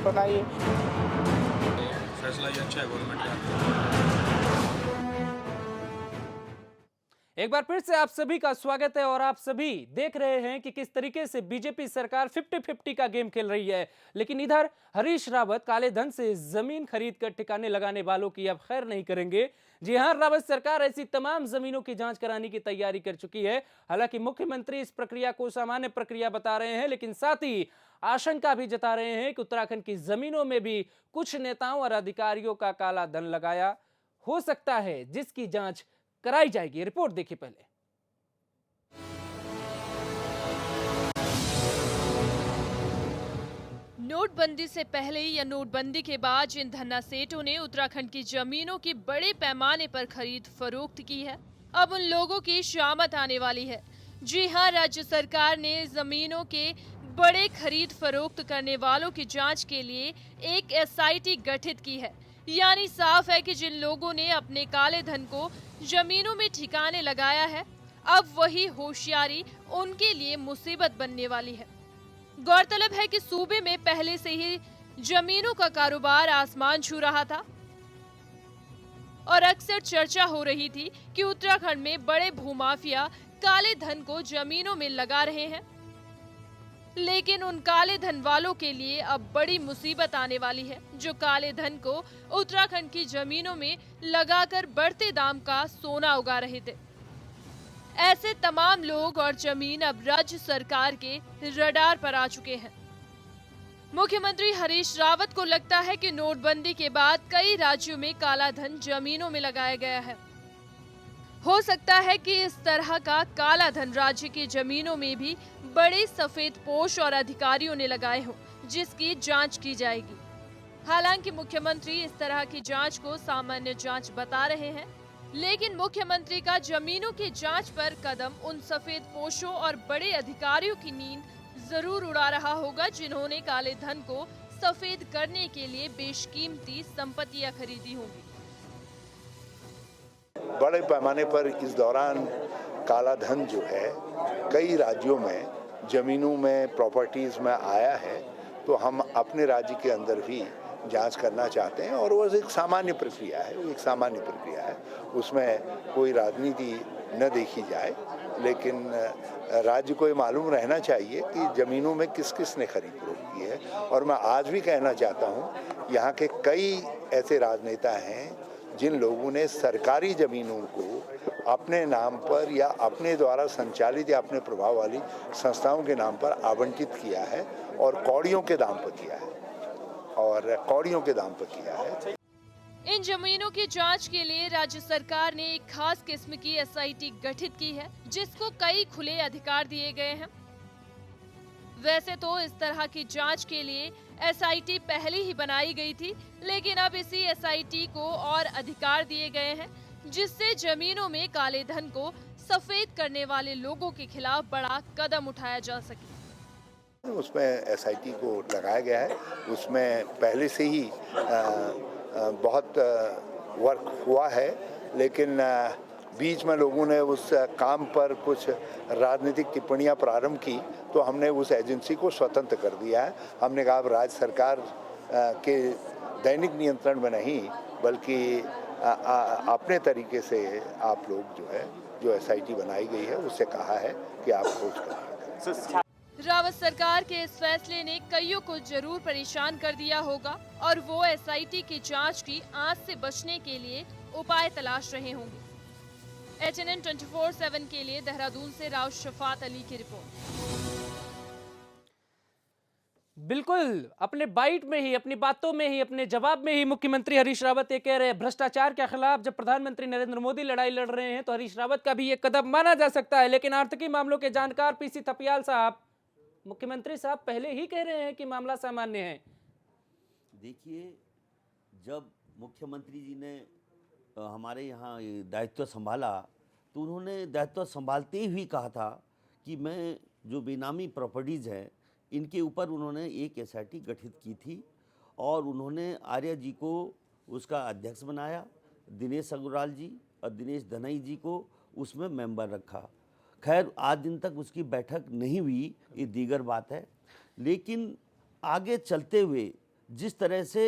बनाइए। फैसला ये अच्छा है गवर्नमेंट का। एक बार फिर से आप सभी का स्वागत है और आप सभी देख रहे हैं कि किस तरीके से बीजेपी सरकार 50-50 का गेम खेल रही है। लेकिन इधर हरीश रावत काले धन से जमीन खरीद कर ठिकाने लगाने वालों की अब खैर नहीं करेंगे। जी हां, रावत सरकार ऐसी तमाम जमीनों की जांच कराने की तैयारी कर चुकी है। हालांकि मुख्यमंत्री इस प्रक्रिया को सामान्य प्रक्रिया बता रहे हैं, लेकिन साथ ही आशंका भी जता रहे हैं कि उत्तराखंड की जमीनों में भी कुछ नेताओं और अधिकारियों का काला धन लगाया हो सकता है, जिसकी जांच कराई जाएगी। रिपोर्ट देखिए पहले। नोटबंदी से पहले या नोटबंदी के बाद जिन धन्ना सेठों ने उत्तराखंड की जमीनों की बड़े पैमाने पर खरीद फरोख्त की है, अब उन लोगों की शामत आने वाली है। जी हां, राज्य सरकार ने जमीनों के बड़े खरीद फरोख्त करने वालों की जांच के लिए एक एसआईटी गठित की है। यानी साफ है कि जिन लोगों ने अपने काले धन को जमीनों में ठिकाने लगाया है, अब वही होशियारी उनके लिए मुसीबत बनने वाली है। गौरतलब है कि सूबे में पहले से ही जमीनों का कारोबार आसमान छू रहा था और अक्सर चर्चा हो रही थी कि उत्तराखंड में बड़े भूमाफिया काले धन को जमीनों में लगा रहे हैं। लेकिन उन काले धन वालों के लिए अब बड़ी मुसीबत आने वाली है, जो काले धन को उत्तराखंड की जमीनों में लगाकर बढ़ते दाम का सोना उगा रहे थे। ऐसे तमाम लोग और जमीन अब राज्य सरकार के रडार पर आ चुके हैं। मुख्यमंत्री हरीश रावत को लगता है कि नोटबंदी के बाद कई राज्यों में काला धन जमीनों में लगाया गया है। हो सकता है कि इस तरह का काला धन राज्य की जमीनों में भी बड़े सफेद पोश और अधिकारियों ने लगाए हों, जिसकी जांच की जाएगी। हालांकि मुख्यमंत्री इस तरह की जांच को सामान्य जांच बता रहे हैं, लेकिन मुख्यमंत्री का जमीनों की जांच पर कदम उन सफेद पोशों और बड़े अधिकारियों की नींद जरूर उड़ा रहा होगा, जिन्होंने काले धन को सफेद करने के लिए बेशकीमती संपत्तियां खरीदी होंगी। बड़े पैमाने पर इस दौरान काला धन जो है कई राज्यों में जमीनों में प्रॉपर्टीज में आया है, तो हम अपने राज्य के अंदर भी जांच करना चाहते हैं। और वो एक सामान्य प्रक्रिया है, वो एक सामान्य प्रक्रिया है, उसमें कोई राजनीति न देखी जाए। लेकिन राज्य को ये मालूम रहना चाहिए कि ज़मीनों में किस किस ने खरीद फरोख्त की है। और मैं आज भी कहना चाहता हूँ, यहाँ के कई ऐसे राजनेता हैं जिन लोगों ने सरकारी ज़मीनों को अपने नाम पर या अपने द्वारा संचालित या अपने प्रभाव वाली संस्थाओं के नाम पर आवंटित किया है और कौड़ियों के दाम पर किया है। इन जमीनों की जांच के लिए राज्य सरकार ने एक खास किस्म की एसआईटी गठित की है, जिसको कई खुले अधिकार दिए गए हैं। वैसे तो इस तरह की जांच के लिए एसआईटी पहले ही बनाई गई थी, लेकिन अब इसी एसआईटी को और अधिकार दिए गए हैं, जिससे जमीनों में काले धन को सफेद करने वाले लोगों के खिलाफ बड़ा कदम उठाया जा सके। उसमें एसआईटी को लगाया गया है, उसमें पहले से ही बहुत वर्क हुआ है, लेकिन बीच में लोगों ने उस काम पर कुछ राजनीतिक टिप्पणियां प्रारंभ की, तो हमने उस एजेंसी को स्वतंत्र कर दिया है। हमने कहा अब राज्य सरकार के दैनिक नियंत्रण में नहीं, बल्कि अपने तरीके से आप लोग जो एसआईटी बनाई गई है उससे कहा है कि आप खोज करें। रावत सरकार के इस फैसले ने कईयों को जरूर परेशान कर दिया होगा और वो एसआईटी की जांच की आंच से बचने के लिए उपाय तलाश रहे होंगे। HNN 24/7 के लिए देहरादून से राव शफात अली की रिपोर्ट। बिल्कुल, अपने बाइट में ही, अपनी बातों में ही, अपने जवाब में ही मुख्यमंत्री हरीश रावत ये कह रहे हैं, भ्रष्टाचार के खिलाफ जब प्रधानमंत्री नरेंद्र मोदी लड़ाई लड़ रहे हैं तो हरीश रावत का भी ये कदम माना जा सकता है। लेकिन आर्थिकी मामलों के जानकार पीसी थपियाल साहब, मुख्यमंत्री साहब पहले ही कह रहे हैं कि मामला सामान्य है। देखिए, जब मुख्यमंत्री जी ने हमारे यहाँ दायित्व संभाला, तो उन्होंने दायित्व संभालते ही कहा था कि मैं जो बेनामी प्रॉपर्टीज़ हैं इनके ऊपर उन्होंने एक एसआईटी गठित की थी और उन्होंने आर्य जी को उसका अध्यक्ष बनाया, दिनेश अग्रवाल जी और दिनेश धनई जी को उसमें मेंबर रखा। खैर आज दिन तक उसकी बैठक नहीं हुई, ये दीगर बात है। लेकिन आगे चलते हुए जिस तरह से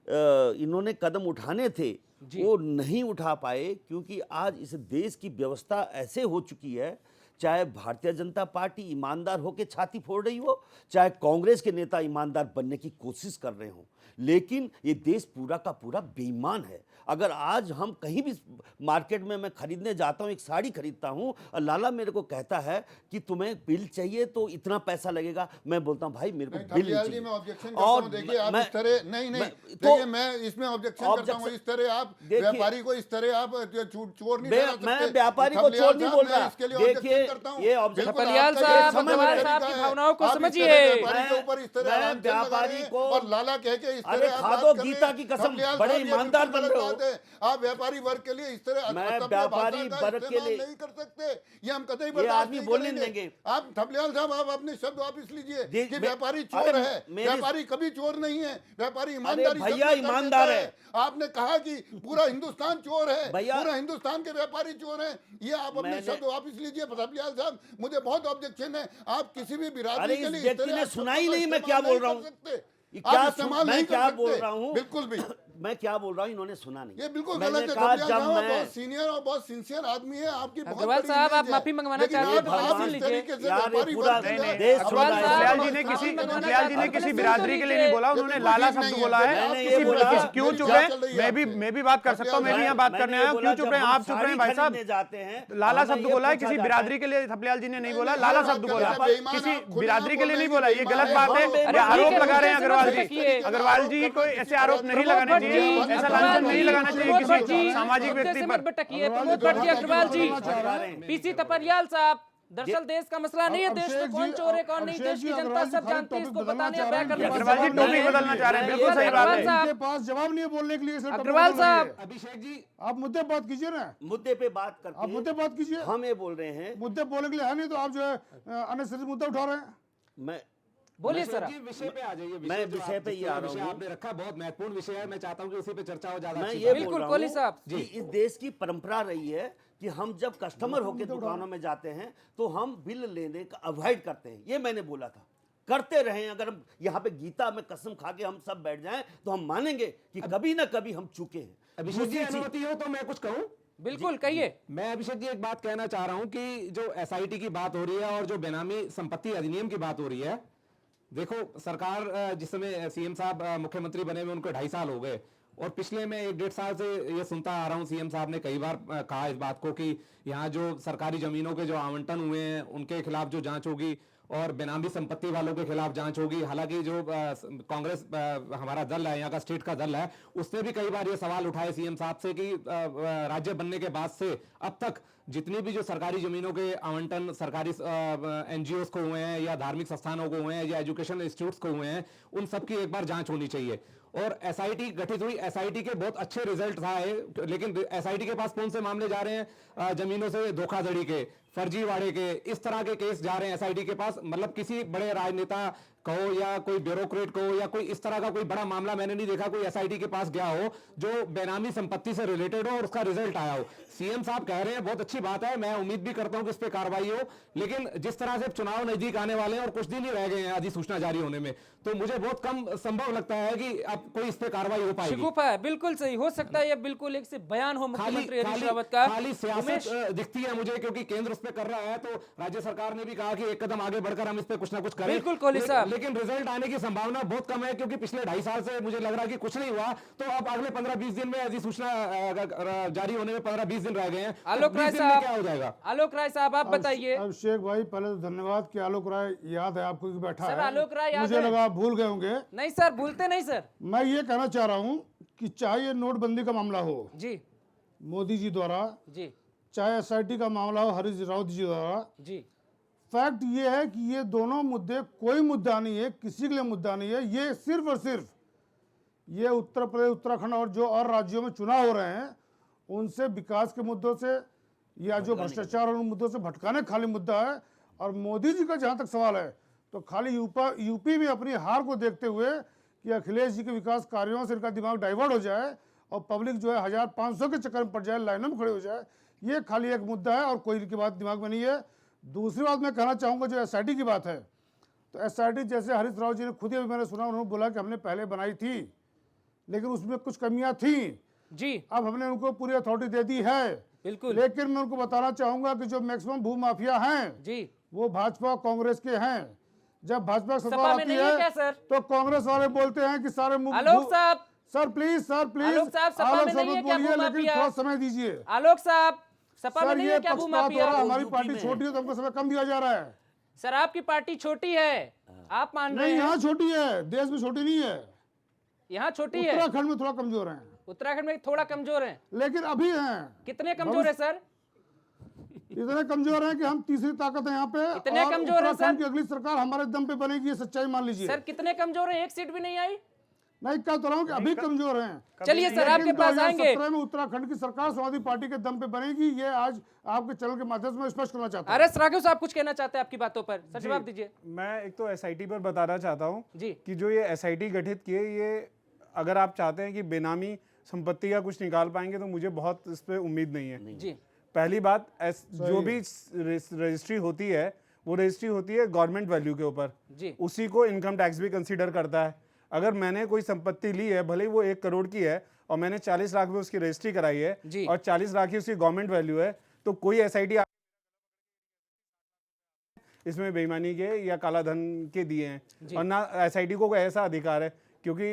इन्होंने कदम उठाने थे वो नहीं उठा पाए, क्योंकि आज इस देश की व्यवस्था ऐसे हो चुकी है, चाहे भारतीय जनता पार्टी ईमानदार होकर छाती फोड़ रही हो, चाहे कांग्रेस के नेता ईमानदार बनने की कोशिश कर रहे हो, लेकिन ये देश पूरा का पूरा बेईमान है। अगर आज हम कहीं भी मार्केट में मैं खरीदने जाता हूँ, एक साड़ी खरीदता हूँ और लाला मेरे को कहता है कि तुम्हें बिल चाहिए तो इतना पैसा लगेगा, मैं बोलता हूँ भाई मेरे को बिल नहीं चाहिए। मैं ऑब्जेक्शन करता हूं, देखिए आप इस तरह नहीं देखिए मैं इसमें ऑब्जेक्शन करता हूं, इस तरह आप व्यापारी को इस तरह आप चोर नहीं ठहरा सकते। मैं व्यापारी को चोर नहीं बोल रहा, देखिए ये थपलियाल साहब, अग्रवाल साहब की भावनाओं को समझिए। व्यापारी को और लाला कह के इस तरह खादो गीता की कसम, बड़े ईमानदार बन रहे हो आप। व्यापारी वर्ग के लिए इस तरह मैं व्यापारी वर्ग के लिए नहीं कर सकते, ये हम कतई ये आदमी बोलने देंगे। आप थपलियाल साहब आप अपने शब्द वापस लीजिए कि व्यापारी चोर है। व्यापारी कभी चोर नहीं है, व्यापारी ईमानदारी भैया ईमानदार है। आपने कहा कि पूरा हिंदुस्तान चोर है, पूरा हिंदुस्तान के व्यापारी चोर हैं, ये आप अपने शब्द वापस लीजिए थपलियाल साहब। मुझे बहुत ऑब्जेक्शन है, आप किसी भी बिरादरी के लिए व्यक्ति ने सुना ही नहीं मैं क्या बोल रहा हूँ, मैं क्या बोल रहा हूँ, बिल्कुल भी मैं क्या बोल रहा हूँ, इन्होंने सुना नहीं। ये बिल्कुल गलत है। बहुत सीनियर और बहुत सिंसियर आदमी है, आपकी अग्रवाल साहब आप माफी मंगवाना चाहते हैं तो आप सुन लीजिए। थपलियाल जी ने किसी बिरादरी के लिए नहीं बोला, उन्होंने लाला शब्द बोला है। क्यों चुप रहे? मैं भी बात कर सकता हूँ, मैं भी यहाँ बात करने आया हूँ। क्यों चुप रहे? आप चुप रहे भाई साहब। लाला शब्द बोला है, किसी बिरादरी के लिए थपलियाल जी ने नहीं बोला, लाला शब्द बोला, किसी बिरादरी के लिए नहीं बोला। ये गलत बात है, आरोप लगा रहे हैं अग्रवाल जी। अग्रवाल जी कोई ऐसे आरोप नहीं लगाने चाहिए, ऐसा लांछन नहीं लगाना चाहिए किसी सामाजिक व्यक्ति पर। प्रमोद भट्ट जी, अग्रवाल जी, पीसी थपलियाल साहब, दरअसल देश का मसला नहीं है देश में कौन चोर है कौन नहीं, देश की जनता सब जानती है, इसको बताने और करने। अग्रवाल जी टॉपिक बदलना चाह रहे हैं, बिल्कुल सही बात है। आपके पास जवाब नहीं है बोलने के लिए। अग्रवाल साहब, अभिषेक जी आप मुद्दे बात कीजिए ना, मुद्दे पे बात करके आप मुद्दे बात कीजिए। हम ये बोल रहे हैं मुद्दे बोलने के लिए है नहीं, तो आप जो है अननेसेसरी मुद्दा उठा रहे हैं। मैं बोलिए सर। विषय पे आ जाइए। मैं विषय पे ये आ रहा हूँ, आपने रखा बहुत महत्वपूर्ण विषय है, मैं चाहता हूँ कि उसी पे चर्चा हो। ज्यादा मैं ये बोल बिल्कुल रहा कोहली हूँ साहब कि इस देश की परंपरा रही है कि हम जब कस्टमर होकर दुकानों में जाते हैं तो हम बिल लेने का अवॉइड करते हैं। ये मैंने बोला था, करते रहे। अगर हम यहाँ पे गीता में कसम खा के हम सब बैठ जाएं तो हम मानेंगे कि कभी ना कभी हम चूके हैं। अभिषेक जी अनुमति हो तो मैं कुछ कहूँ? बिल्कुल कहिए। मैं अभिषेक जी एक बात कहना चाह रहा हूँ कि जो एसआईटी की बात हो रही है और जो बेनामी संपत्ति अधिनियम की बात हो रही है, देखो सरकार जिस समय सीएम साहब मुख्यमंत्री बने हुए उनको 2.5 साल हो गए, और पिछले मैं 1-1.5 साल से ये सुनता आ रहा हूँ, सीएम साहब ने कई बार कहा इस बात को कि यहाँ जो सरकारी जमीनों के जो आवंटन हुए हैं उनके खिलाफ जो जांच होगी और बेनामी संपत्ति वालों के खिलाफ जांच होगी। हालांकि जो कांग्रेस हमारा दल है, यहाँ का स्टेट का दल है, उसने भी कई बार ये सवाल उठाए सीएम साहब से कि राज्य बनने के बाद से अब तक जितनी भी जो सरकारी जमीनों के आवंटन सरकारी एनजीओस को हुए हैं या धार्मिक संस्थानों को हुए हैं या एजुकेशनल इंस्टीट्यूट्स को हुए हैं, उन सब की एक बार जांच होनी चाहिए। और एसआईटी गठित हुई, एसआईटी के बहुत अच्छे रिजल्ट आए, लेकिन एसआईटी के पास कौन से मामले जा रहे हैं? जमीनों से धोखाधड़ी के, फर्जीवाड़े के, इस तरह के केस जा रहे हैं एसआईटी के पास। मतलब किसी बड़े राजनेता कहो या कोई ब्यूरोक्रेट कहो या कोई इस तरह का कोई बड़ा मामला मैंने नहीं देखा कोई एसआईटी के पास गया हो जो बेनामी संपत्ति से रिलेटेड हो और उसका रिजल्ट आया हो। सीएम साहब कह रहे हैं, बहुत अच्छी बात है, मैं उम्मीद भी करता हूं कि इस पे कार्रवाई हो, लेकिन जिस तरह से चुनाव नजदीक आने वाले हैं और कुछ दिन ही रह गए हैं अधिसूचना जारी होने में, तो मुझे बहुत कम संभव लगता है कि अब कोई इस पे कार्रवाई हो पाएगी। शिगुफा है, बिल्कुल सही हो सकता है, ये बिल्कुल एक से बयान हो मुख्यमंत्री हरीश रावत का। खाली सियासत दिखती है मुझे, क्योंकि केंद्र उस पे कर रहा है, तो राज्य सरकार ने भी कहा कि एक कदम आगे बढ़कर हम इस पे कुछ ना कुछ करें। बिल्कुल कोहली साहब, लेकिन रिजल्ट आने की संभावना बहुत कम है, क्योंकि पिछले 2.5 साल से मुझे लग रहा है कि कुछ नहीं हुआ, तो अब अगले 15-20 दिन में अधिसूचना जारी होने में 15-20 दिन रह गए हैं। आलोक राय साहब, क्या हो जाएगा? आलोक राय साहब आप बताइए। अभिषेक भाई पहले तो धन्यवाद कि आलोक राय याद है आपको कि बैठा सर, है। आलोक राय याद मुझे है? लगा आप भूल गए होंगे। नहीं सर, भूलते नहीं सर। मैं ये कहना चाह रहा हूँ कि चाहे ये नोटबंदी का मामला हो जी मोदी जी द्वारा, जी चाहे एसआईटी का मामला हो हरीश रावत जी द्वारा, जी, फैक्ट ये है कि ये दोनों मुद्दे कोई मुद्दा नहीं है, किसी के लिए मुद्दा नहीं है। ये सिर्फ और सिर्फ ये उत्तर प्रदेश, उत्तराखंड और जो और राज्यों में चुनाव हो रहे हैं उनसे विकास के मुद्दों से या जो भ्रष्टाचार और उन मुद्दों से भटकाने खाली मुद्दा है। और मोदी जी का जहाँ तक सवाल है तो खाली यूपी में अपनी हार को देखते हुए कि अखिलेश जी के विकास कार्यों से इनका दिमाग डाइवर्ट हो जाए और पब्लिक जो है 1500 के चक्कर में पड़ जाए, लाइनों में खड़े हो जाए, ये खाली एक मुद्दा है और कोई की बात दिमाग में नहीं है। दूसरी बात मैं कहना चाहूँगा, जो एसआईटी की बात है, तो एसआईटी जैसे हरीश रावत जी ने खुद ही, अभी मैंने सुना, उन्होंने बोला कि हमने पहले बनाई थी लेकिन उसमें कुछ कमियां थी जी, अब हमने उनको पूरी अथॉरिटी दे दी है। बिल्कुल। लेकिन मैं उनको बताना चाहूंगा कि जो मैक्सिमम भू माफिया हैं जी, वो भाजपा कांग्रेस के हैं। जब भाजपा सपा सरकार में आती नहीं है क्या है सर? तो कांग्रेस वाले बोलते हैं कि सारे आलोक साहब, सर प्लीज आलोक साहब, सपा में नहीं है क्या बोलिए, लेकिन भूमाफिया? थोड़ा समय दीजिए। आलोक साहब, सपा में सर नहीं ये है क्या पक्षपात हो भूमाफिया? रहा है, हमारी यूपी पार्टी में छोटी है तो हमको समय कम दिया जा रहा है। सर आपकी पार्टी छोटी है, आप मान रहे नहीं, हैं? यहाँ छोटी है, देश में छोटी नहीं है। यहाँ छोटी है, उत्तराखंड में थोड़ा कमजोर है, उत्तराखंड में थोड़ा कमजोर है। लेकिन अभी हैं। कितने कमजोर है सर? इतने कमजोर है कि हम तीसरी ताकत है यहाँ पे। इतने और कमजोर हैं, उत्तराखंड सर? की अगली सरकार हमारे दम पे बनेगी, ये सच्चाई मान लीजिए। सर कितने कमजोर है? एक सीट भी नहीं आई। नहीं, कह तो रहा हूँ कि अभी कमजोर हैं। चलिए सर, आपके पास आएंगे। 2017 में उत्तराखंड की सरकार समाजवादी पार्टी के दम पे बनेगी, ये आज आपके चैनल के माध्यम से मैं स्पष्ट करना चाहता हूँ। अरे राघव साहब कुछ कहना चाहते हैं आपकी बातों पर, सर जवाब दीजिए। मैं एक तो एसआईटी पर बताना चाहता हूँ जी। कि जो ये एसआईटी गठित किए, ये अगर आप चाहते हैं कि बेनामी संपत्ति का कुछ निकाल पाएंगे तो मुझे बहुत इस पर उम्मीद नहीं है। जी, पहली बात, जो भी रजिस्ट्री होती है वो रजिस्ट्री होती है गवर्नमेंट वैल्यू के ऊपर, जी, उसी को इनकम टैक्स भी कंसीडर करता है। अगर मैंने कोई संपत्ति ली है, भले ही वो 1 करोड़ की है और मैंने 40 लाख में उसकी रजिस्ट्री कराई है जी। और 40 लाख की उसकी गवर्नमेंट वैल्यू है, तो कोई एसआईटी इसमें बेईमानी के या काला धन के दिए हैं। और ना एसआईटी को कोई ऐसा अधिकार है, क्योंकि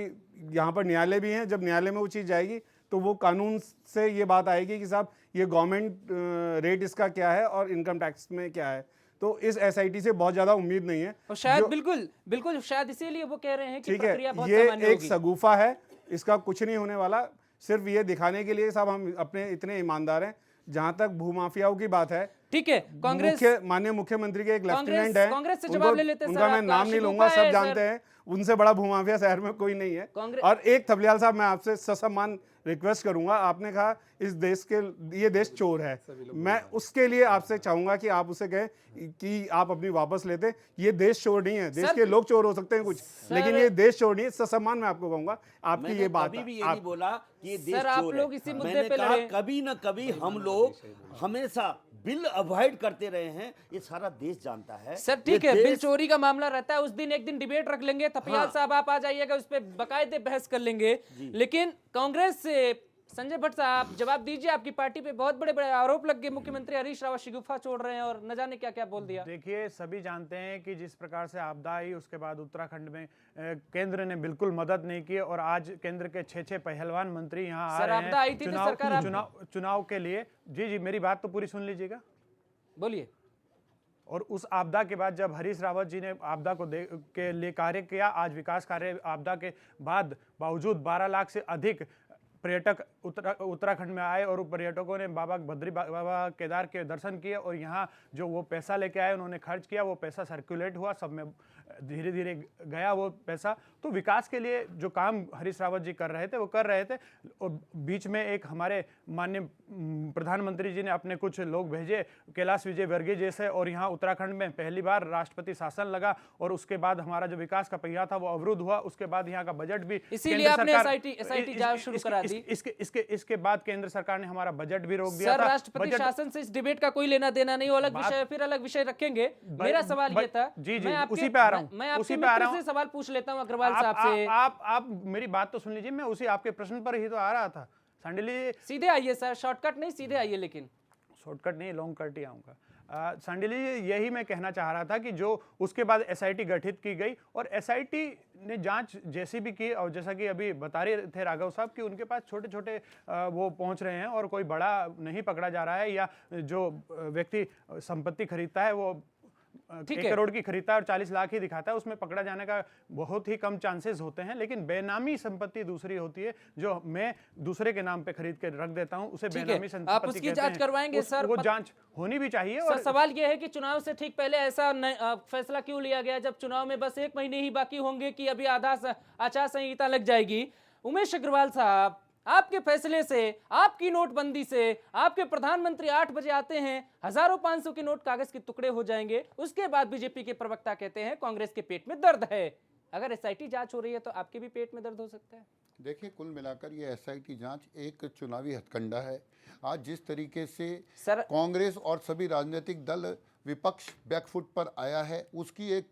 यहाँ पर न्यायालय भी हैं। जब न्यायालय में वो चीज़ जाएगी तो वो कानून से ये बात आएगी कि साहब ये गवर्नमेंट रेट इसका क्या है और इनकम टैक्स में क्या है। तो इस एसआईटी से बहुत ज़्यादा उम्मीद नहीं है। और शायद बिल्कुल बिल्कुल शायद इसीलिए वो कह रहे हैं कि ठीक है, प्रक्रिया बहुत ये सामान्य एक होगी। सगुफा है, इसका कुछ नहीं होने वाला। सिर्फ ये दिखाने के लिए साहब हम अपने इतने ईमानदार हैं। जहां तक भूमाफियाओं की बात है, ठीक है, कांग्रेस माननीय मुख्यमंत्री के एक लेफ्टिनेंट है, कांग्रेस से जवाब ले लेते हैं सर, उनका मैं आपका नाम नहीं शिगुफा लूंगा, है, सब सर। जानते हैं, उनसे बड़ा भूमाफिया शहर में कोई नहीं है। और एक थपलियाल साहब, मैं आपसे ससम्मान रिक्वेस्ट करूंगा, आपने कहा इस देश के ये देश चोर है, मैं उसके लिए आपसे चाहूंगा कि आप उसे कहें कि आप अपनी वापस लेते। ये देश चोर नहीं है, देश के लोग चोर हो सकते हैं कुछ, लेकिन ये देश चोर नहीं है। ससम्मान मैं आपको कहूंगा, आपकी ये बात कभी भी ये नहीं बोला कि ये देश सर, आप चोर लोग है। इसी मुद्दे मैंने पे कहा लड़े। कभी ना कभी हम लोग हमेशा बिल अवॉइड करते रहे हैं, ये सारा देश जानता है। सर ठीक ये है, बिल देश- चोरी का मामला रहता है, उस दिन एक दिन डिबेट रख लेंगे, थपियाल साहब आप आ जाइएगा, उस पर बाकायदे बहस कर लेंगे। लेकिन कांग्रेस से संजय भट्ट साहब जवाब दीजिए, आपकी पार्टी पे बहुत बड़े बड़े आरोप लग गए, मुख्यमंत्री हरीश रावत शिगुफा छोड़ रहे हैं और न जाने क्या क्या बोल दिया। देखिए, सभी जानते हैं कि जिस प्रकार से आपदा आई उसके बाद उत्तराखंड में केंद्र ने बिल्कुल मदद नहीं की और आज केंद्र के 6 पहलवान मंत्री यहाँ आ सर, रहे आपदा आई हैं थी तो सरकार चुनाव के लिए। जी, मेरी बात तो पूरी सुन लीजिएगा। बोलिए। और उस आपदा के बाद जब हरीश रावत जी ने आपदा को के लिए कार्य किया, आज विकास कार्य आपदा के बाद बावजूद 12 लाख से अधिक पर्यटक उत्तराखंड में आए और पर्यटकों ने बाबा केदार के दर्शन किए और यहाँ जो वो पैसा लेके आए उन्होंने खर्च किया, वो पैसा सर्कुलेट हुआ, सब में धीरे धीरे गया वो पैसा। तो विकास के लिए जो काम हरीश रावत जी कर रहे थे वो कर रहे थे। और बीच में एक हमारे माननीय प्रधानमंत्री जी ने अपने कुछ लोग भेजे, कैलाश विजयवर्गीय जैसे, और यहाँ उत्तराखंड में पहली बार राष्ट्रपति शासन लगा और उसके बाद हमारा जो विकास का पहिया था वो अवरुद्ध हुआ। उसके बाद यहाँ का बजट भी, इसीलिए आपने एसआईटी जांच शुरू करा दी। इसके बाद केंद्र सरकार ने हमारा बजट भी रोक दिया सर, था। राष्ट्रपति शासन से इस डिबेट का कोई लेना देना नहीं, अलग विषय, फिर अलग विषय रखेंगे। मेरा सवाल ये था, जी, उसी पे आ रहा हूँ, मैं आपके मित्र से सवाल पूछ लेता हूँ, अग्रवाल साहब से। आप मेरी बात तो सुन लीजिए, मैं उसी आपके प्रश्न पर ही तो आ रहा था। सांडिली, सीधे आइए सर, शॉर्टकट नहीं, सीधे आइए। लेकिन शॉर्टकट नहीं, लॉन्ग कट ही आऊंगा। सांडिली, यही मैं कहना चाह रहा था कि जो उसके बाद एसआईटी गठित की गई और एसआईटी ने जांच जैसी भी की, और जैसा कि अभी बता रहे थे राघव साहब कि उनके पास छोटे छोटे वो पहुंच रहे हैं और कोई बड़ा नहीं पकड़ा जा रहा है, या जो व्यक्ति संपत्ति खरीदता है वो 1 करोड़ की खरीदता है और 40 लाख ही दिखाता है, उसमें पकड़ा जाने का बहुत ही कम चांसेस होते हैं। लेकिन बेनामी संपत्ति दूसरी होती है, जो मैं दूसरे के नाम पे खरीद के रख देता हूं, उसे बेनामी संपत्ति आप उसकी जांच करवाएंगे सर? वो जांच होनी भी चाहिए। सर, सवाल यह है कि चुनाव से ठीक पहले ऐसा फैसला क्यों लिया गया, जब चुनाव में बस 1 महीने ही बाकी होंगे कि अभी आचार संहिता लग जाएगी? उमेश अग्रवाल साहब, आपके फैसले से, आपकी नोटबंदी से, आपके प्रधानमंत्री 8 बजे आते हैं, हजारों 500 के नोट कागज के टुकड़े हो जाएंगे। उसके बाद बीजेपी के प्रवक्ता कहते हैं कांग्रेस के पेट में दर्द है। अगर एसआईटी जांच हो रही है तो आपके भी पेट में दर्द हो सकता है। देखिए, कुल मिलाकर ये एसआईटी जांच एक चुनावी हथकंडा है। आज जिस तरीके से सर, कांग्रेस और सभी राजनीतिक दल विपक्ष बैकफुट पर आया है, उसकी एक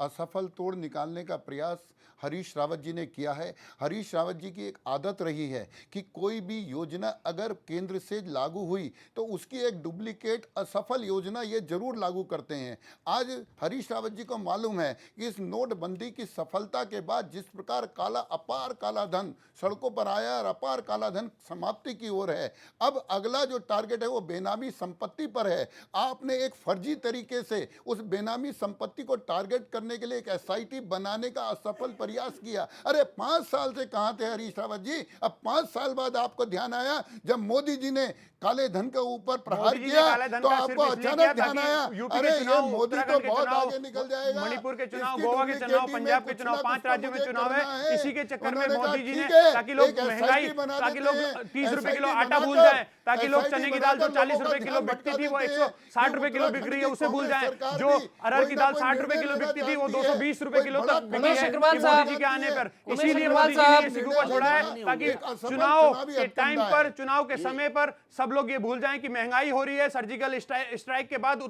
असफल तोड़ निकालने का प्रयास हरीश रावत जी ने किया है। हरीश रावत जी की एक आदत रही है कि कोई भी योजना अगर केंद्र से लागू हुई तो उसकी एक डुप्लीकेट असफल योजना ये जरूर लागू करते हैं। आज हरीश रावत जी को मालूम है कि इस नोटबंदी की सफलता के बाद जिस प्रकार अपार काला धन सड़कों पर आया और अपार काला धन समाप्ति की ओर है, अब अगला जो टारगेट है वो बेनामी संपत्ति पर है। आपने एक फर्जी तरीके से उस बेनामी संपत्ति को टारगेट करने के लिए एक एसआईटी बनाने का असफल प्रयास किया। अरे 5 साल से कहां थे हरीश रावत जी? अब 5 साल बाद आपको ध्यान आया जब मोदी जी ने काले धन के ऊपर प्रहार किया तो आपको अचानक ध्यान आया, अरे ये मोदी तो बहुत आगे निकल जाएगा। मणिपुर के चुनाव, गोवा के चुनाव, पंजाब के चुनाव, 5 राज्यों में चुनाव है। इसी के चक्कर में मोदी जी ने, ताकि लोग महंगाई, ताकि लोग 30 रुपए किलो आटा भूल जाए, ताकि लोग चने की दाल जो 40 रुपए किलो बिकती थी वो 160 रुपए किलो बिक रही है उसे भूल जाए, जो अरहर की दाल 60 रुपए किलो बिकती थी वो 220 रुपए किलो तक बिकी है मोदी जी के आने पर। इसीलिए मोदी जी ने सिगु को छोड़ा है ताकि चुनाव के टाइम पर, चुनाव के समय पर सब लोग ये भूल जाएं कि महंगाई हो रही है। सर्जिकल स्ट्राइक के बाद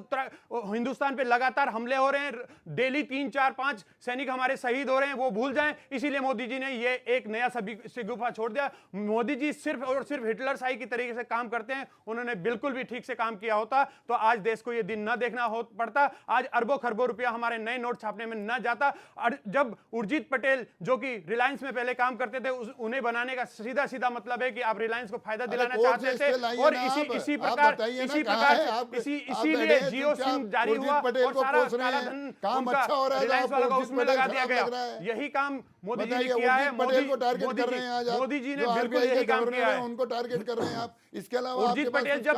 हिंदुस्तान पे लगातार हमले हो रहे हैं, डेली 3, 4, 5 सैनिक हमारे शहीद हो रहे हैं, वो भूल जाएं। इसीलिए मोदी जी ने ये एक नया शगुफा छोड़ दिया। मोदी जी सिर्फ और सिर्फ हिटलर शाही की तरीके से काम करते हैं। उन्होंने बिल्कुल भी ठीक से काम किया होता तो आज देश को ये दिन न देखना पड़ता। आज अरबों खरबों रुपया हमारे नए नोट छापने में न जाता। और जब उर्जित पटेल जो कि रिलायंस में पहले काम करते थे, उन्हें बनाने का सीधा सीधा मतलब है कि आप रिलायंस को फायदा दिलाना चाहते थे। और इसी प्रकार इसीलिए जियो सिम जारी हुआ और सारा काला धन काम अच्छा हो रहा है, रिलायंस वालों का उसमें लगा दिया गया। यही काम मोदी जी ने किया है। मोदी जी ने बिल्कुल यही काम किया है। उनको टारगेट कर रहे हैं आप। इसके अलावा उर्जित पटेल जब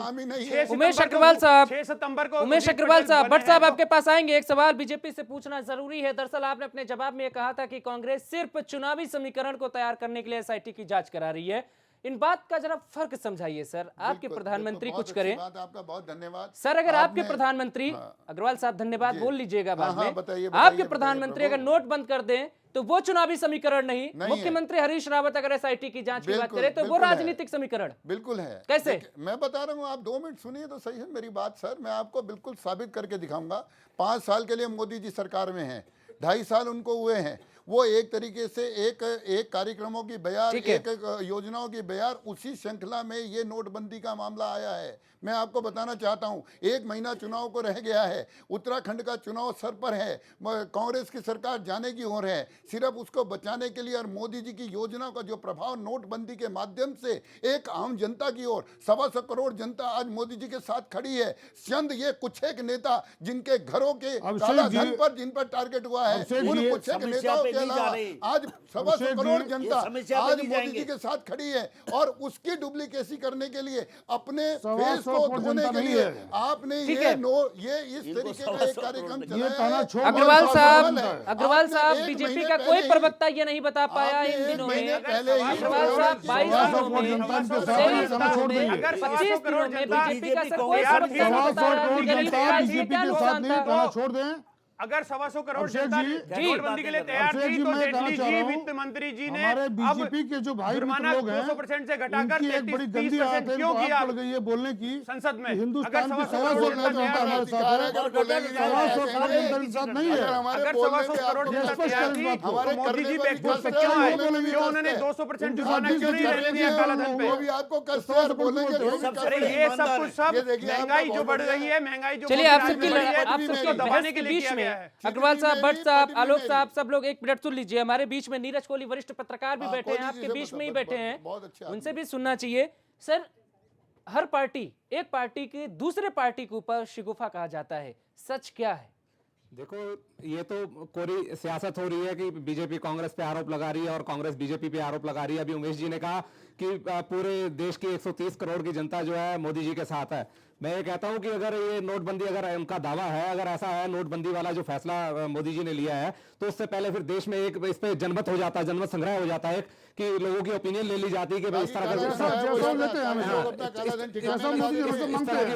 उमेश अग्रवाल साहब, 6 सितंबर को उमेश अग्रवाल साहब, भट्ट साहब आपके पास आएंगे। एक सवाल बीजेपी से पूछना जरूरी है। दरअसल आपने अपने जवाब में कहा था कि कांग्रेस सिर्फ चुनावी समीकरण को तैयार करने के लिए एसआईटी की जांच करा रही है। इन बात का जरा फर्क समझाइए सर। आपके प्रधानमंत्री कुछ करें। आपका बहुत धन्यवाद सर। अगर आपके प्रधानमंत्री, अग्रवाल साहब धन्यवाद बोल लीजिएगा बाद में, आपके प्रधानमंत्री अगर नोट बंद कर दें तो वो चुनावी समीकरण नहीं, मुख्यमंत्री हरीश रावत अगर एसआईटी की जांच की बात करें तो वो राजनीतिक समीकरण बिल्कुल है। कैसे? मैं बता रहा हूं, आप 2 मिनट सुनिए तो सही है मेरी बात सर। मैं आपको बिल्कुल साबित करके दिखाऊंगा। 5 साल के लिए मोदी जी सरकार में हैं, 2.5 साल उनको हुए हैं। वो एक तरीके से एक कार्यक्रमों की बयार, एक योजनाओं की बयार, उसी श्रृंखला में ये नोटबंदी का मामला आया है। मैं आपको बताना चाहता हूं, 1 महीना चुनाव को रह गया है, उत्तराखंड का चुनाव सर पर है, कांग्रेस की सरकार जाने की ओर है। सिर्फ उसको बचाने के लिए और मोदी जी की योजना का जो प्रभाव नोटबंदी के माध्यम से एक आम जनता की ओर, 125 करोड़ जनता आज मोदी जी के साथ खड़ी है। चंद ये कुछ एक नेता जिनके घरों के काला धन पर जिन पर टारगेट हुआ है, उन कुछ एक नेताओं के अलावा आज 125 करोड़ जनता आज मोदी जी के साथ खड़ी है। और उसकी डुप्लीकेसी करने के लिए, अपने फेस को धोने के लिए आपने ये इस तरीके का एक कार्यक्रम चलाया। अग्रवाल साहब बीजेपी का कोई प्रवक्ता ये नहीं बता पाया इन दिनों में। अग्रवाल साहब 22 दिनों में, 25 दिनों में बीजेपी का सर कोई प्रवक्ता नहीं बता रहा है क्या नुकसान था। छोड़ दें। अगर 125 करोड़ जनता नोटबंदी के लिए तैयार थी तो जेटली जी, वित्त मंत्री जी ने बीजेपी के जो भाई लोग हैं 200% से घटाकर एक बड़ी गंदी आदत क्यों किया पड़ गई है बोलने की संसद में। हिंदुस्तान की 125 करोड़ जनता हमारे साथ है, 125 करोड़ जनता के साथ नहीं है। अगर 125 करोड़ जनता तैयार थी तो मोदी जी पे एक्सपोर्ट से क्यों आए? क्यों उन्होंने 200% जुटाना क्यों नहीं रहने दिया काला धन पे? ये सब कुछ सब महंगाई जो बढ़ रही है, महंगाई जो, चलिए आप सबकी दबाने के बीच में अग्रवाल साहब, भट्ट साहब, आलोक साहब, सब लोग एक मिनट सुन लीजिए। हमारे बीच में नीरज कोहली वरिष्ठ पत्रकार भी बैठे हैं, आपके बीच में ही बैठे हैं, उनसे भी सुनना चाहिए। सर, हर पार्टी, एक पार्टी के दूसरे पार्टी के ऊपर शिगुफा कहा जाता है, सच क्या है? देखो, ये तो कोरी सियासत हो रही है कि बीजेपी कांग्रेस पे आरोप लगा रही है और कांग्रेस बीजेपी पे आरोप लगा रही है। अभी उमेश जी ने कहा कि पूरे देश की 130 करोड़ की जनता जो है मोदी जी के साथ है। मैं ये कहता हूं कि अगर ये नोटबंदी, अगर उनका दावा है, अगर ऐसा है नोटबंदी वाला जो फैसला मोदी जी ने लिया है, तो उससे पहले फिर देश में एक इस पे जनमत हो जाता है, जनमत संग्रह हो जाता है कि लोगों की ओपिनियन ले ली जाती है कि भाई इस तरह का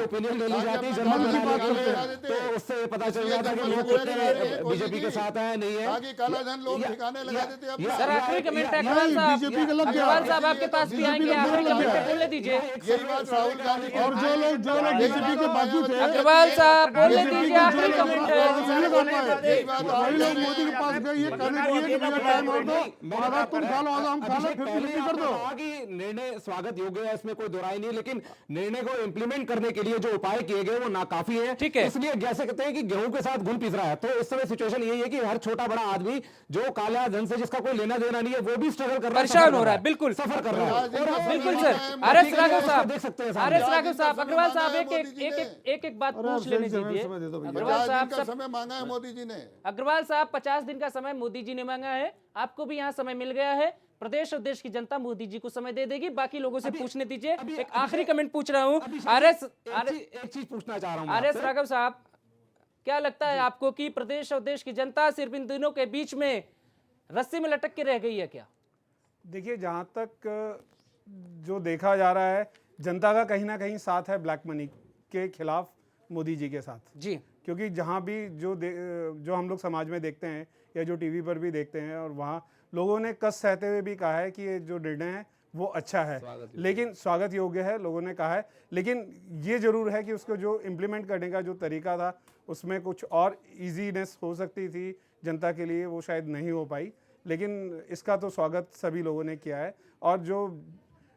ओपिनियन ले ली जाती है, जनमत, तो उससे पता चल जाता है कि लोग कितने बीजेपी के साथ है, नहीं है। सर आखिरी कमेंट अग्रवाल साहब, आपके पास भी आएंगे, आखिरी कमेंट पे बोलने दीजिए। यही बात राहुल गांधी की- और जो लोग बीजेपी के बाजू थे, अग्रवाल साहब बोलने दीजिए, आखिरी जो कमेंट है। नहीं कर पाए, यही बात वही लोग मोदी के पास गए ये कहने के लिए कि भैया टाइम और दो, आधा तुम खा लो आधा हम खा लो, फिर पहले कर आपने दो। कहा कि निर्णय स्वागत योग्य है, इसमें कोई दो राय नहीं है, लेकिन निर्णय को इंप्लीमेंट करने के लिए जो उपाय किए गए वो नाकाफी है। ठीक है। इसलिए जैसे कहते हैं कि गेहूं के साथ घुन पिस रहा है, तो इस समय सिचुएशन यही है कि हर छोटा बड़ा आदमी जो काला धन से जिसका कोई लेना देना नहीं है वो भी स्ट्रगल कर रहा है, परेशान हो रहा है, बिल्कुल सफर कर रहा है। बिल्कुल सर। आरएस राघव साहब, देख सकते हैं आरएस राघव जिनका साहब, समय अग्रवाल मांगा साहब है एक मोदी जी ने। एक बात अरे पूछ आप लेने सही दीजिए। समय दे दो भैया। अग्रवाल 50 साहब दिन का सब समय मांगा है मोदी जी ने। अग्रवाल साहब 50 दिन का समय मोदी जी ने मांगा है, आपको भी यहाँ समय मिल गया है। प्रदेश और देश की जनता मोदी जी को समय दे देगी, बाकी लोगों से पूछने दीजिए। एक आखिरी कमेंट पूछ रहा हूँ, एक चीज पूछना चाह रहा हूं आरएस राघव साहब, क्या लगता है आपको कि प्रदेश और देश की जनता सिर्फ इन दोनों के बीच में रस्सी में लटक के रह गई है क्या? देखिए, जहाँ तक जो देखा जा रहा है, जनता का कहीं ना कहीं साथ है ब्लैक मनी के खिलाफ मोदी जी के साथ जी, क्योंकि जहाँ भी जो हम लोग समाज में देखते हैं या जो टीवी पर भी देखते हैं, और वहाँ लोगों ने कस सहते हुए भी कहा है कि ये जो निर्णय है वो अच्छा है, लेकिन स्वागत योग्य है, लोगों ने कहा है। लेकिन ये जरूर है कि उसको जो इम्प्लीमेंट करने का जो तरीका था उसमें कुछ और इजीनेस हो सकती थी जनता के लिए, वो शायद नहीं हो पाई। लेकिन इसका तो स्वागत सभी लोगों ने किया है, और जो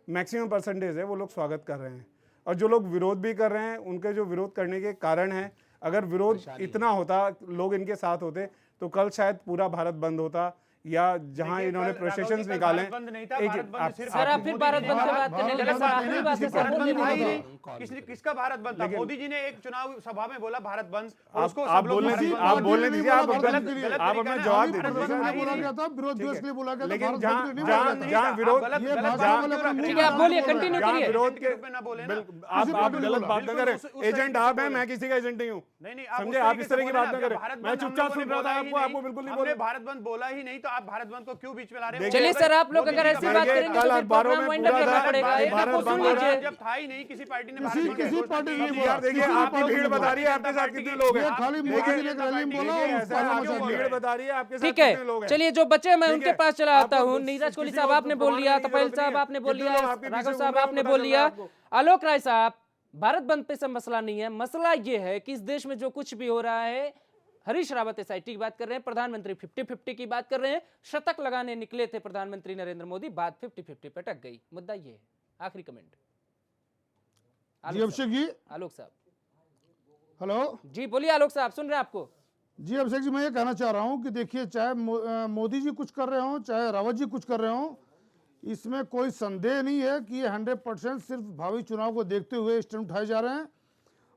मैक्सिमम परसेंटेज है वो लोग स्वागत कर रहे हैं। और जो लोग विरोध भी कर रहे हैं, उनके जो विरोध करने के कारण हैं, अगर विरोध इतना होता, लोग इनके साथ होते, तो कल शायद पूरा भारत बंद होता, या जहां इन्होंने प्रोसेशंस निकाले। सर आप फिर भारत बंद पे बात करने लगे, सर आखिरी बात है सर, बोलने दीजिए। किसका भारत बंद था? मोदी जी ने एक चुनाव सभा में बोला भारत बंद, और आप उसको सब लोग बोलने दीजिए, आप बोलने दीजिए, आप भारत गलत बंद के लिए। गलत आप तरीका अपना है। जवाब भारत दीजिए। बंद बोला नहीं गया था, विरोध दिवस के लिए बोला गया था, लेकिन भारत जहां बंद के लिए नहीं बोला गया था। जहां विरोध ये गलत भाषा जहां वाले अपने ठीक है, आप बोलिए, कंटिन्यू जहां करिए। विरोध के आप गलत बात न करें। एजेंट आप हैं, मैं किसी का एजेंट नहीं हूँ, समझे? आप इस तरह की बात न करें। मैं चुपचाप सुन रहा था आपको बिल्कुल नहीं बोला। भारत बंद बोला ही नहीं, तो आप भारत बंद को क्यों बीच में ला रहे हैं? चलिए सर, आप लोग अगर ऐसी बात करेंगे तो फिर प्रोग्राम वाइंड अप करना पड़ेगा। एक आपको सुन लीजिए, जब था ही नहीं, किसी पार्टी ने किसी पार्टी ने यार देखिए, आपकी भीड़ बता रही है आपके साथ कितने लोग हैं। खाली मोदी जी ने एक रैली में बोला और ऐसा है, आपकी भीड़ बता रही है आपके साथ ठीक कितने लोग है। हैं। चलिए जो बचे मैं उनके पास चला आता आपको हूँ। नीरज कोहली किसी साहब को आपने बोल लिया, प्रमाण की तपेल जरूरत साहब नहीं है। आपने बोल कितने लिया, लोग आपके पीछे राघव घूम साहब रहे हैं, आपने पता बोल चल लिया, रहा है आपको। आलोक राय साहब, भारत बंद पे सब मसला नहीं है। मसला ये है कि इस देश में जो कुछ भी हो रहा है, हरीश रावत एसआईटी की बात कर रहे हैं, प्रधानमंत्री 50-50 की बात कर रहे हैं, शतक लगाने निकले थे प्रधानमंत्री नरेंद्र मोदी, बात 50-50 पे अटक गई। मुद्दा ये है। आखिरी कमेंट जी अभिषेक जी, आलोक साहब। हेलो जी बोलिए आलोक साहब, सुन रहे हैं आपको। जी अभिषेक जी, मैं ये कहना चाह रहा हूँ कि देखिए, चाहे मोदी जी कुछ कर रहे हो, चाहे रावत जी कुछ कर रहे हो, इसमें कोई संदेह नहीं है कि ये 100% सिर्फ भावी चुनाव को देखते हुए स्टैंड उठाए जा रहे हैं।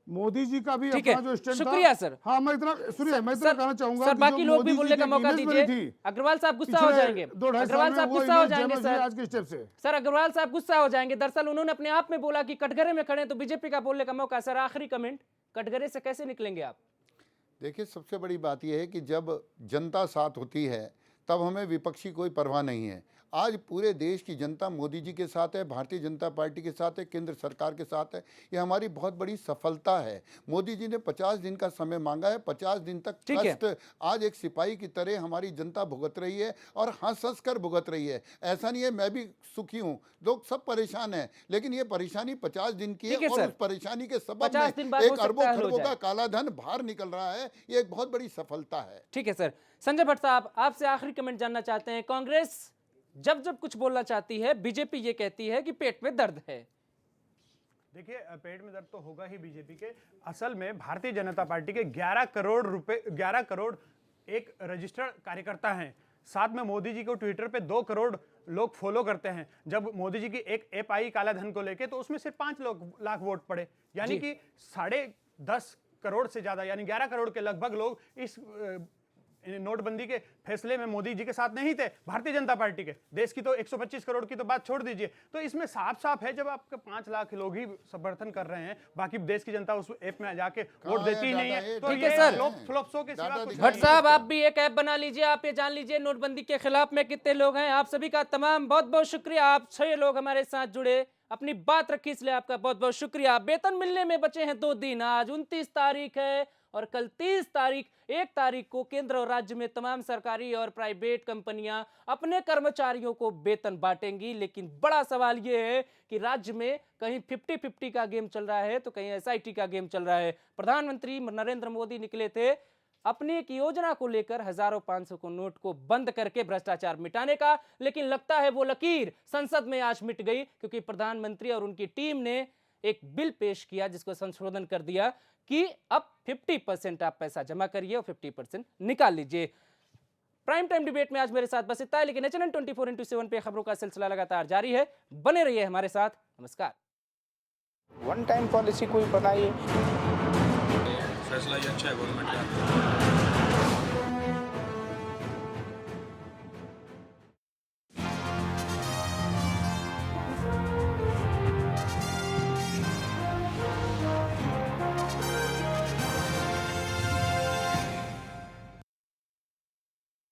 मोदी जी का भी ठीक अपना है, जो स्टैंड शुक्रिया सर। हाँ, मैं इतना सुनिए, मैं इतना कहना चाहूंगा सर कि बाकी जो लोग भी मोदी बोलने जी का की मौका इमेज बनी दीजिए। थी, अग्रवाल साहब गुस्सा हो पिछले जाएंगे, 2-2.5 अग्रवाल साल साहब में वो गुस्सा हो इमेज जाएंगे डैमेज हुई सर। आज के स्टेप से। सर अग्रवाल साहब गुस्सा हो जाएंगे। दरअसल उन्होंने अपने आप में बोला कि कटघरे में खड़े तो बीजेपी का बोलने का मौका। सर आखिरी कमेंट, कटघरे से कैसे निकलेंगे आप? देखिए, सबसे बड़ी बात यह है कि जब जनता साथ होती है तब हमें विपक्षी कोई परवाह नहीं है। आज पूरे देश की जनता मोदी जी के साथ है, भारतीय जनता पार्टी के साथ है, केंद्र सरकार के साथ है। ये हमारी बहुत बड़ी सफलता है। मोदी जी ने 50 दिन का समय मांगा है, 50 दिन तक कष्ट आज एक सिपाही की तरह हमारी जनता भुगत रही है, और हंस कर भुगत रही है। ऐसा नहीं है मैं भी सुखी हूँ, लोग सब परेशान हैं, लेकिन ये परेशानी 50 दिन की है, और उस परेशानी के सबब में 50 दिन बाद एक हो सकता अरबों है हल हो खरबों का जाए। काला धन बाहर निकल रहा है। ये एक बहुत बड़ी सफलता है। ठीक है सर। संजय भट्ट साहब, आपसे आखिरी कमेंट जानना चाहते हैं। कांग्रेस जब जब कुछ बोलना चाहती है, बीजेपी ये कहती है कि पेट में दर्द है। देखिए, पेट में दर्द तो होगा ही बीजेपी के। असल में भारतीय जनता पार्टी के 11 करोड़ एक रजिस्टर्ड कार्यकर्ता हैं। साथ में मोदी जी को ट्विटर पे 2 करोड़ लोग फॉलो करते हैं। जब मोदी जी की एक ऐप आई काला धन को लेके, तो उसमें सिर्फ 5 लाख वोट पड़े, यानी कि 10.5 करोड़ से ज्यादा, यानी 11 करोड़ के लगभग लोग इस नोटबंदी के फैसले में मोदी जी के साथ नहीं थे, भारतीय जनता पार्टी के। देश की तो 125 करोड़ की तो बात छोड़ दीजिए। तो इसमें साफ साफ है, जब आपके 5 लाख लोग ही समर्थन कर रहे हैं, बाकी देश की जनता उस ऐप में जाके वोट देती ही नहीं है, तो ये फ्लॉप्सों के सिवा कुछ भट्ट साहब, आप भी एक ऐप बना लीजिए। आप ये जान लीजिए नोटबंदी के खिलाफ में कितने लोग हैं। आप सभी का तमाम बहुत बहुत शुक्रिया। आप 6 लोग हमारे साथ जुड़े, अपनी बात रखी, इसलिए आपका बहुत बहुत शुक्रिया। वेतन मिलने में बचे हैं 2 दिन। आज 29 तारीख है और कल 1 तारीख को केंद्र और राज्य में तमाम सरकारी और प्राइवेट कंपनियां अपने कर्मचारियों को वेतन बांटेंगी। लेकिन बड़ा सवाल यह है कि राज्य में कहीं 50-50 का गेम चल रहा है तो कहीं एसआईटी का गेम चल रहा है। प्रधानमंत्री नरेंद्र मोदी निकले थे अपनी एक योजना को लेकर 1500 को नोट को बंद करके भ्रष्टाचार मिटाने का, लेकिन लगता है वो लकीर संसद में आज मिट गई, क्योंकि प्रधानमंत्री और उनकी टीम ने एक बिल पेश किया जिसको संशोधन कर दिया कि अब 50% आप पैसा जमा करिए और 50% निकाल लीजिए। प्राइम टाइम डिबेट में आज मेरे साथ बस इतना है, लेकिन HNN 24/7 पे खबरों का सिलसिला लगातार जारी है। बने रहिए हमारे साथ। नमस्कार। वन टाइम पॉलिसी कोई बनाइए। फैसला ये अच्छा है गवर्नमेंट का।